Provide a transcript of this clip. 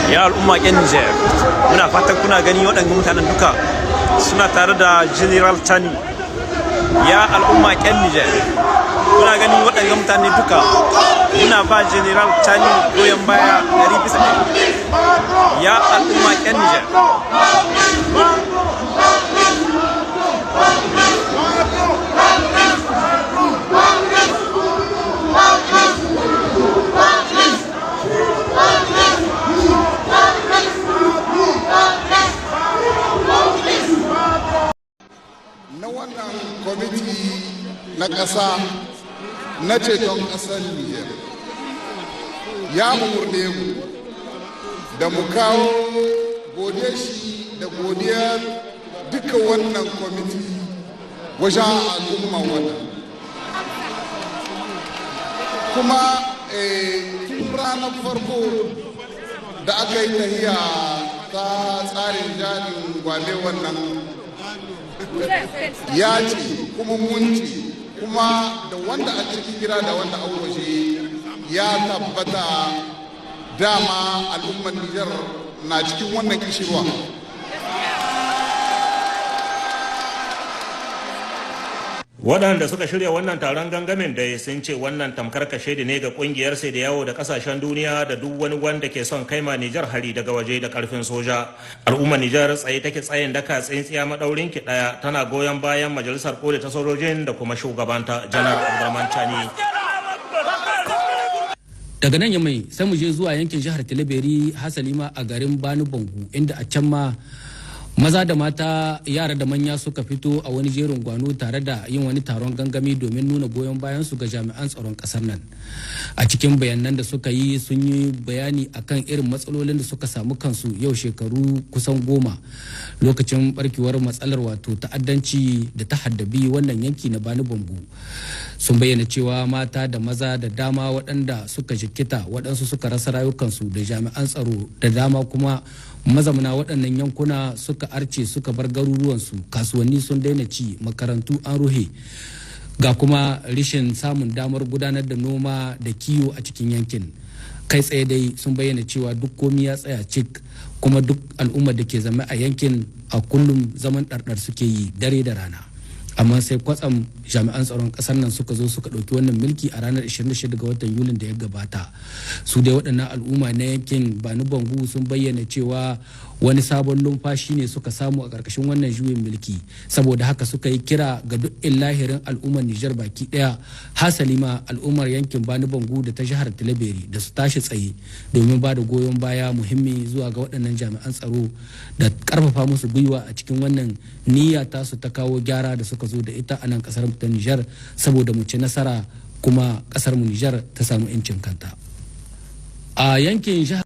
Ya al'umma 'yan Nijar, muna fatan kuna gani waɗannan mutanen duka suna tare da General Tani. Ya al'umma 'yan Nijar, kuna gani waɗannan mutane duka muna ba General Tani goyon baya 100%. Ya al'umma 'yan Nijar. Na wannan kwamiti na ƙasa na ceton ƙasar Nijar ya umurne mu da mu kawo godiyar shi da godiyar duka wannan kwamiti wajen al'umma wannan. Kuma tun ranar farko da aka yi tahiya ta tsarin jarin gwale wannan ya ce kuma mun ce kuma da wanda a cikin gida da wanda a waje ya tabbata dama al'ummar Nijar na cikin wannan kishirwa. Waɗanda suka shirya wannan taron gangamin dai sun ce wannan tamkar kashe ne ga kungiyar sai da yawo da kasashen duniya da duk wani wanda ke son kaima Nijar hari daga waje da karfin soja. Al'ummar Nijar tsaye take tsayin daka tsintsiya madaurin ki daya tana goyon bayan majalisar koli ta sojojin da kuma shugabanta Janar Abdurrahman Chani. Daga nan Yamai sai mu je zuwa yankin jihar Tilaberi hasali ma a garin Bani Bangu inda a can ma maza da mata yara da manya suka fito a wani jerin gwano tare da yin wani taron gangami domin nuna goyon bayan su ga jami'an tsaron kasar nan. A cikin bayanan da suka yi sun yi bayani akan irin matsalolin da suka samu kansu yau shekaru kusan 10 lokacin barkewar matsalar wato ta'addanci da ta haddabi wannan yanki na Bani Bangu. Sun bayyana cewa mata da maza da dama waɗanda suka jikkita waɗansu suka rasa rayukansu da jami'an tsaro da dama kuma mazamuna waɗannan yankuna suka arce suka bar garuruwansu, kasuwanni sun daina ci, makarantu an ruhe, ga kuma rishin samun damar gudanar da noma da kiwo a cikin yankin. Kai tsaye dai sun bayyana cewa duk komi ya tsaya cik, kuma duk al'ummar da ke zama a yankin a kullum zaman ɗarɗar suke yi dare da rana. Amma sai kwatsam jami'an tsaron kasar nan suka zo suka ɗauki wannan mulki a ranar 26 ga watan Yulin da ya gabata. Su dai waɗannan al'umma na yankin Bani Bangu sun bayyana cewa wani sabon lumfashi ne suka samu a ƙarƙashin wannan juyin mulki, saboda haka suka yi kira ga duk lahirin al'ummar Nijar baki ɗaya, hasali ma al'ummar yankin Bani Bangu da ta jihar Tilaberi da su tashi tsaye domin ba da goyon baya muhimmi zuwa ga waɗannan jami'an tsaro da ƙarfafa musu gwiwa a cikin wannan niyya tasu ta kawo gyara da suka zo da ita a nan ƙasar ta Nijar, saboda mu ci nasara kuma ƙasar mu Nijar ta samu 'yancin kanta. A yankin jihar